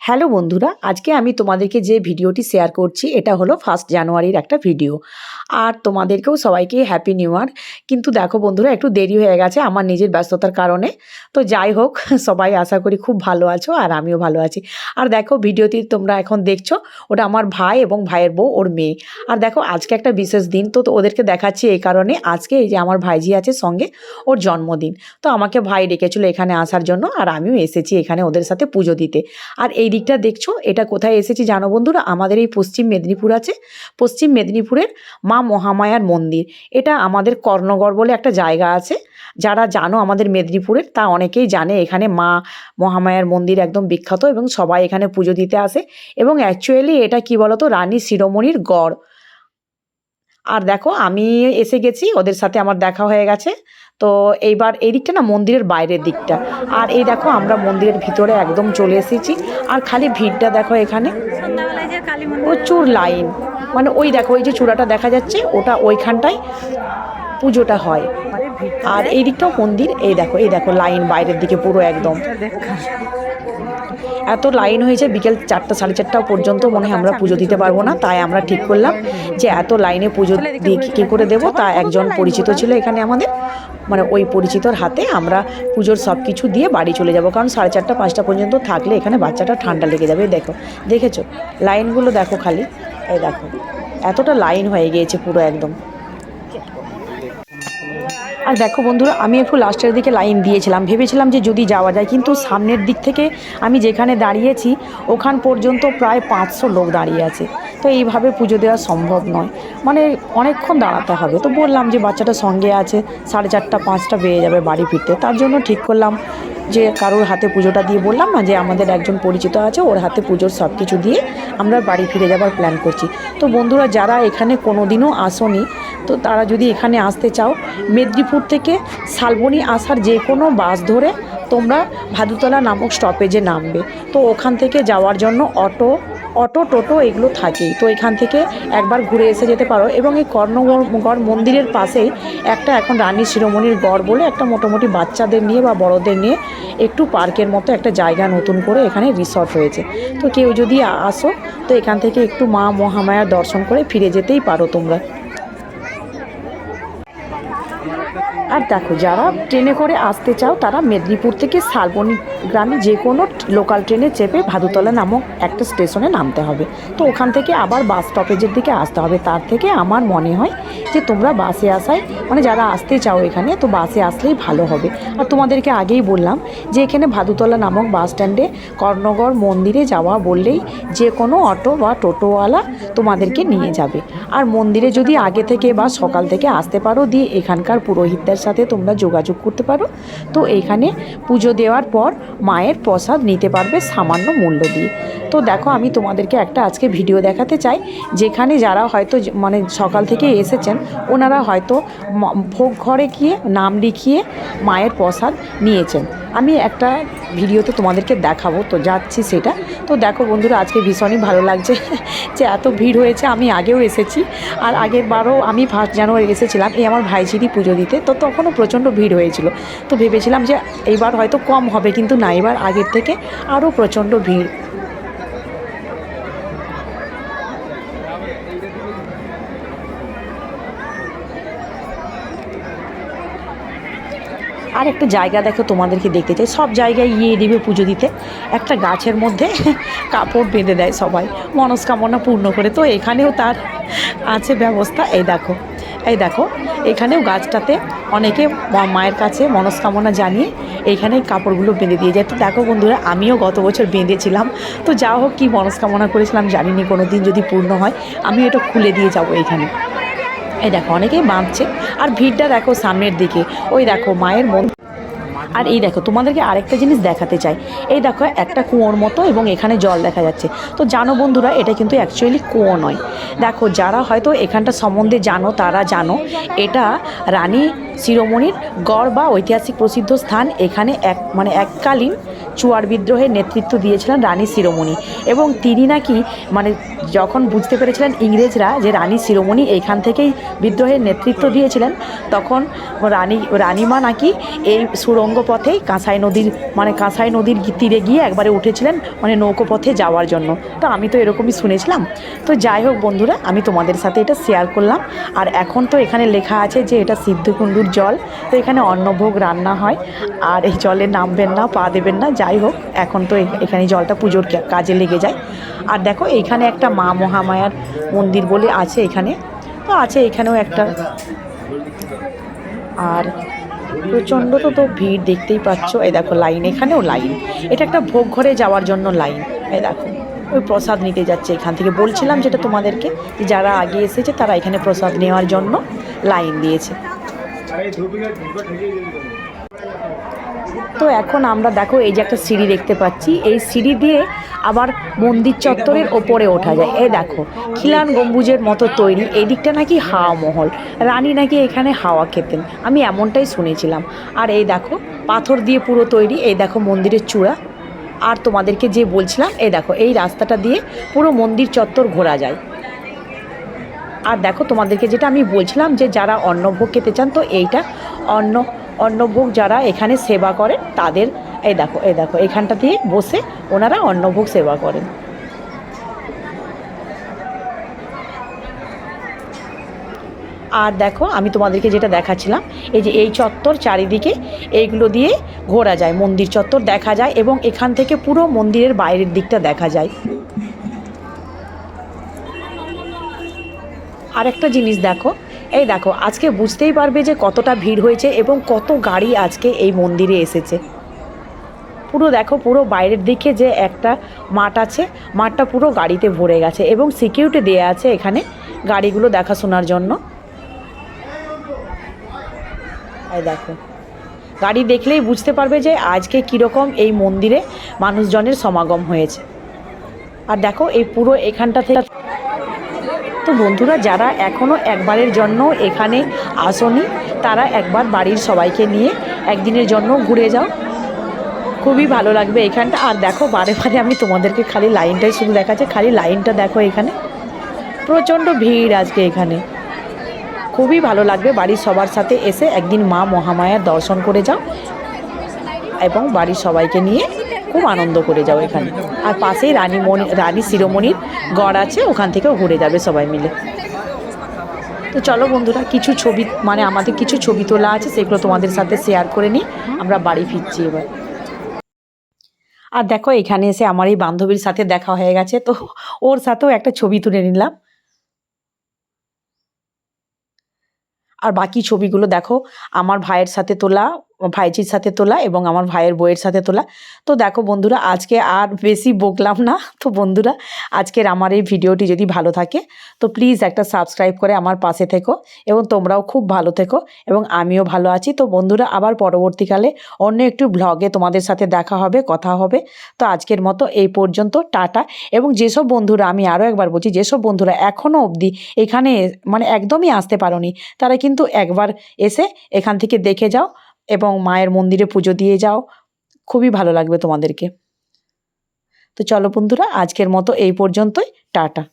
Hello বন্ধুরা, আজকে আমি তোমাদেরকে যে ভিডিওটি শেয়ার করছি এটা হলো 1 জানুয়ারির একটা ভিডিও। আর তোমাদেরকেও সবাইকে হ্যাপি নিউ ইয়ার। কিন্তু দেখো বন্ধুরা, একটু দেরি হয়ে গেছে আমার নিজের ব্যস্ততার কারণে। তো যাই হোক, সবাই আশা করি খুব ভালো আছো আর আমিও ভালো আছি। আর দেখো ভিডিওটি তোমরা এখন দেখছো, ওটা আমার ভাই এবং ভাইয়ের বউ, ওর মেয়ে। আর দেখো আজকে একটা বিশেষ দিন, তো ওদেরকে দেখাচ্ছি এই কারণে। আজকে এই যে আমার ভাইজি আছে সঙ্গে, ওর জন্মদিন। তো আমাকে ভাই ডেকেছিল এখানে আসার জন্য, আর আমিও এসেছি এখানে ওদের সাথে পুজো দিতে। আর এই দিকটা দেখছো, এটা কোথায় এসেছি জানো বন্ধুরা? আমাদের এই পশ্চিম মেদিনীপুর আছে, পশ্চিম মেদিনীপুরের মা মহামায়ার মন্দির। এটা আমাদের কর্ণগড় বলে একটা জায়গা আছে। যারা জানো আমাদের মেদিনীপুরের, তা অনেকেই জানে এখানে মা মহামায়ার মন্দির একদম বিখ্যাত এবং সবাই এখানে পুজো দিতে আসে। এবং অ্যাকচুয়ালি এটা কি বলতো, রানী শিরোমণির গড়। আর দেখো আমি এসে গেছি, ওদের সাথে আমার দেখা হয়ে গেছে। তো এইবার এই দিকটা না মন্দিরের বাইরের দিকটা। আর এই দেখো আমরা মন্দিরের ভিতরে একদম চলে এসেছি। আর খালি ভিড়টা দেখো এখানে, প্রচুর লাইন। মানে ওই দেখো, ওই যে চূড়াটা দেখা যাচ্ছে, ওটা ওইখানটায় পুজোটা হয়। আর এই দিকটাও মন্দির। এই দেখো, এই দেখো লাইন বাইরের দিকে পুরো একদম। এত লাইন হয়েছে, বিকেল 4টা 4:30 পর্যন্ত মনে হয় আমরা পুজো দিতে পারবো না। তাই আমরা ঠিক করলাম যে এত লাইনে পুজো দিয়ে কী করে দেবো। তা একজন পরিচিত ছিল এখানে আমাদের, মানে ওই পরিচিতর হাতে আমরা পুজোর সব কিছু দিয়ে বাড়ি চলে যাব। কারণ 4:30 5টা পর্যন্ত থাকলে এখানে বাচ্চাটা ঠান্ডা লেগে যাবে। দেখো, দেখেছো লাইনগুলো দেখো খালি, এই দেখো এতটা লাইন হয়ে গিয়েছে পুরো একদম। আর দেখো বন্ধুরা, আমি একটু লাস্টের দিকে লাইন দিয়েছিলাম, ভেবেছিলাম যে যদি যাওয়া যায়, কিন্তু সামনের দিক থেকে আমি যেখানে দাঁড়িয়েছি ওখান পর্যন্ত প্রায় 500 লোক দাঁড়িয়ে আছে। তো এইভাবে পুজো দেওয়া সম্ভব নয়, মানে অনেকক্ষণ দাঁড়াতে হবে। তো বললাম যে বাচ্চাটা সঙ্গে আছে, 4:30 5টা বেজে যাবে বাড়ি ফিরতে। তার জন্য ঠিক করলাম যে কারোর হাতে পুজোটা দিয়ে, বললাম না যে আমাদের একজন পরিচিত আছে, ওর হাতে পুজোর সব কিছু দিয়ে আমরা বাড়ি ফিরে যাবার প্ল্যান করছি। তো বন্ধুরা, যারা এখানে কোনো দিনও আসোনি, তো তারা যদি এখানে আসতে চাও, মেদিনীপুর থেকে শালবনী আসার যে কোনো বাস ধরে তোমরা ভাদুতলা নামক স্টপেজে নামবে। তো ওখান থেকে যাওয়ার জন্য অটো টোটো এগুলো থাকেই। তো এখান থেকে একবার ঘুরে এসে যেতে পারো। এবং এই কর্ণগড় মন্দিরের পাশেই একটা এখন রানী শিরোমণির গড় বলে একটা মোটামুটি বাচ্চাদের নিয়ে বা বড়দের নিয়ে একটু পার্কের মতো একটা জায়গা নতুন করে এখানে রিসর্ট হয়েছে। তো কেউ যদি আসো, তো এখান থেকে একটু মা মহামায়ার দর্শন করে ফিরে যেতেই পারো তোমরা। আর দেখো, যারা ট্রেনে করে আসতে চাও তারা মেদিনীপুর থেকে শালবনী গ্রামে যে কোনো লোকাল ট্রেনে চেপে ভাদুতলা নামক একটা স্টেশনে নামতে হবে। তো ওখান থেকে আবার বাস স্টপেজের দিকে আসতে হবে। তার থেকে আমার মনে হয় যে তোমরা বাসে আসাই, মানে যারা আসতে চাও এখানে, তো বাসে আসলেই ভালো হবে। আর তোমাদেরকে আগেই বললাম যে এখানে ভাদুতলা নামক বাস স্ট্যান্ডে কর্ণগড় মন্দিরে যাওয়া বললেই যে কোনো অটো বা টোটোওয়ালা তোমাদেরকে নিয়ে যাবে। আর মন্দিরে যদি আগে থেকে বা সকাল থেকে আসতে পারো, দিয়ে এখানকার পুরোহিতদের সাথে তোমরা যোগাযোগ করতে পারো। তো এইখানে পুজো দেওয়ার পর মায়ের প্রসাদ নিতে পারবে সামান্য মূল্য দিয়ে। তো দেখো, আমি তোমাদেরকে একটা আজকে ভিডিও দেখাতে চাই, যেখানে যারা হয়তো মানে সকাল থেকে এসেছেন, ওনারা হয়তো ভোগ ঘরে গিয়ে নাম লিখিয়ে মায়ের প্রসাদ নিয়েছেন। আমি একটা ভিডিওতে তোমাদেরকে দেখাবো, তো যাচ্ছি সেটা। তো দেখো বন্ধুরা, আজকে ভীষণই ভালো লাগছে যে এত ভিড় হয়েছে। আমি আগেও এসেছি, আর আগের বারও আমি 1 জানুয়ারি এসেছিলাম এই আমার ভাইঝিরই পুজো দিতে। তো তখনও প্রচণ্ড ভিড় হয়েছিল। তো ভেবেছিলাম যে এইবার হয়তো কম হবে, কিন্তু না, এবার আগের থেকে আরও প্রচণ্ড ভিড়। আর একটা জায়গা দেখো, তোমাদেরকে দেখতে চাই। সব জায়গায় দেবে পুজো দিতে একটা গাছের মধ্যে কাপড় বেঁধে দেয় সবাই মনস্কামনা পূর্ণ করে। তো এখানেও তার আছে ব্যবস্থা। এই দেখো, এই দেখো, এখানেও গাছটাতে অনেকে মায়ের কাছে মনস্কামনা জানিয়ে এইখানে কাপড়গুলো বেঁধে দিয়ে যায়। তো দেখো বন্ধুরা, আমিও গত বছর বেঁধেছিলাম। তো যা হোক, কী মনস্কামনা করেছিলাম জানিনি, কোনো দিন যদি পূর্ণ হয় আমি এটা খুলে দিয়ে যাবো এইখানে। এই দেখো অনেকেই বাঁধছে। আর ভিড়টা দেখো সামনের দিকে, ওই দেখো মায়ের মন্দির। আর এই দেখো, তোমাদেরকে আরেকটা জিনিস দেখাতে চাই। এই দেখো একটা কুয়োর মতো, এবং এখানে জল দেখা যাচ্ছে। তো জানো বন্ধুরা, এটা কিন্তু অ্যাকচুয়ালি কুয়ো নয়। দেখো, যারা হয়তো এখানটা সম্বন্ধে জানো তারা জানো, এটা রানী শিরোমণির গড় বা ঐতিহাসিক প্রসিদ্ধ স্থান। এখানে এককালীন চুয়ার বিদ্রোহের নেতৃত্ব দিয়েছিলেন রানী শিরোমণি, এবং তিনি নাকি যখন বুঝতে পেরেছিলেন ইংরেজরা যে রানী শিরোমণি এইখান থেকেই বিদ্রোহের নেতৃত্ব দিয়েছিলেন, তখন রানীমা নাকি এই সুড়ঙ্গ পথেই কাঁসাই নদীর তীরে গিয়ে একবারে উঠেছিলেন নৌকো পথে যাওয়ার জন্য। তো আমি তো এরকমই শুনেছিলাম। তো যাই হোক বন্ধুরা, আমি তোমাদের সাথে এটা শেয়ার করলাম। আর এখন তো এখানে লেখা আছে যে এটা সিদ্ধকুণ্ডুর জল, তো এখানে অন্নভোগ রান্না হয়, আর এই জলে নামবেন না, পা দেবেন না। যাই হোক, এখন তো এখানে জলটা পুজোর কাজে লেগে যায়। আর দেখো এইখানে একটা মা মহামায়ার মন্দির বলে আছে এখানে, তো আছে এখানেও একটা। আর প্রচণ্ড তো ভিড় দেখতেই পাচ্ছ। এই দেখো লাইন, এখানেও লাইন। এটা একটা ভোগ ঘরে যাওয়ার জন্য লাইন। এই দেখো ওই প্রসাদ নিতে যাচ্ছে এখান থেকে। বলছিলাম যেটা তোমাদেরকে, যে যারা আগে এসেছে তারা এখানে প্রসাদ নেওয়ার জন্য লাইন দিয়েছে। তো এখন আমরা দেখো এই যে একটা সিঁড়ি দেখতে পাচ্ছি, এই সিঁড়ি দিয়ে আবার মন্দির চত্বরের ওপরে ওঠা যায়। এই দেখো খিলান গম্বুজের মতো তৈরি। এই দিকটা নাকি হাওয়া মহল, রানী নাকি এখানে হাওয়া খেতেন, আমি এমনটাই শুনেছিলাম। আর এই দেখো পাথর দিয়ে পুরো তৈরি। এই দেখো মন্দিরের চূড়া। আর তোমাদেরকে যে বলছিলাম, এই দেখো এই রাস্তাটা দিয়ে পুরো মন্দির চত্বর ঘোরা যায়। আর দেখো তোমাদেরকে যেটা আমি বলছিলাম যে যারা অন্নভোগ খেতে চান, তো এইটা অন্নভোগ যারা এখানে সেবা করেন তাদের। এই দেখো এখানটা দিয়ে বসে ওনারা অন্নভোগ সেবা করেন। আর দেখো আমি তোমাদেরকে যেটা দেখাচ্ছিলাম, এই যে এই চত্বর চারিদিকে এইগুলো দিয়ে ঘোরা যায়, মন্দির চত্বর দেখা যায়, এবং এখান থেকে পুরো মন্দিরের বাইরের দিকটা দেখা যায়। আরেকটা জিনিস দেখো, এই দেখো আজকে বুঝতেই পারবে যে কতটা ভিড় হয়েছে এবং কত গাড়ি আজকে এই মন্দিরে এসেছে। পুরো দেখো, পুরো বাইরের দিকে যে একটা মাঠ আছে, মাঠটা পুরো গাড়িতে ভরে গেছে, এবং সিকিউরিটি দেওয়া আছে এখানে গাড়িগুলো দেখাশোনার জন্য। এই দেখো গাড়ি দেখলেই বুঝতে পারবে যে আজকে কীরকম এই মন্দিরে মানুষজনের সমাগম হয়েছে। আর দেখো এই পুরো এখানটা থেকে। তো বন্ধুরা, যারা এখনও একবারের জন্য এখানে আসনি, তারা একবার বাড়ির সবাইকে নিয়ে একদিনের জন্য ঘুরে যাও, খুবই ভালো লাগবে এখানটা। আর দেখো বারে বারে আমি তোমাদেরকে খালি লাইনটাই শুধু দেখাচ্ছে, খালি লাইনটা দেখো। এখানে প্রচণ্ড ভিড় আজকে এখানে। খুবই ভালো লাগবে বাড়ির সবার সাথে এসে একদিন মা মহামায়ার দর্শন করে যাও, এবং বাড়ির সবাইকে নিয়ে খুব আনন্দ করে যাও এখানে। আর পাশেই রানী শিরোমণির গড় আছে, ওখান থেকেও ঘুরে যাবে সবাই মিলে। তো চলো বন্ধুরা, কিছু ছবি আমাদের কিছু ছবি তোলা আছে, সেগুলো তোমাদের সাথে শেয়ার করে নিই। আমরা বাড়ি ফিরছি এবার। আর দেখো এখানে এসে আমার এই বান্ধবীর সাথে দেখা হয়ে গেছে, তো ওর সাথেও একটা ছবি তুলে নিলাম। আর বাকি ছবিগুলো দেখো আমার ভাইয়ের সাথে তোলা, ভাইজির সাথে তোলা, এবং আমার ভাইয়ের বউয়ের সাথে তোলা। তো দেখো বন্ধুরা, আজকে আর বেশি বকলাম না। তো বন্ধুরা, আজকের আমার এই ভিডিওটি যদি ভালো থাকে, তো প্লিজ একটা সাবস্ক্রাইব করে আমার পাশে থেকো, এবং তোমরাও খুব ভালো থেকো, এবং আমিও ভালো আছি। তো বন্ধুরা, আবার পরবর্তীকালে অন্য একটু ব্লগে তোমাদের সাথে দেখা হবে, কথা হবে। তো আজকের মতো এই পর্যন্ত, টাটা। এবং যেসব বন্ধুরা, আমি আরও একবার বলছি, যেসব বন্ধুরা এখনও অবধি এখানে একদমই আসতে পারোনি, তারা কিন্তু একবার এসে এখান থেকে দেখে যাও, এবং মায়ের মন্দিরে পুজো দিয়ে যাও, খুবই ভালো লাগবে তোমাদেরকে। তো চলো বন্ধুরা, আজকের মতো এই পর্যন্তই, টাটা।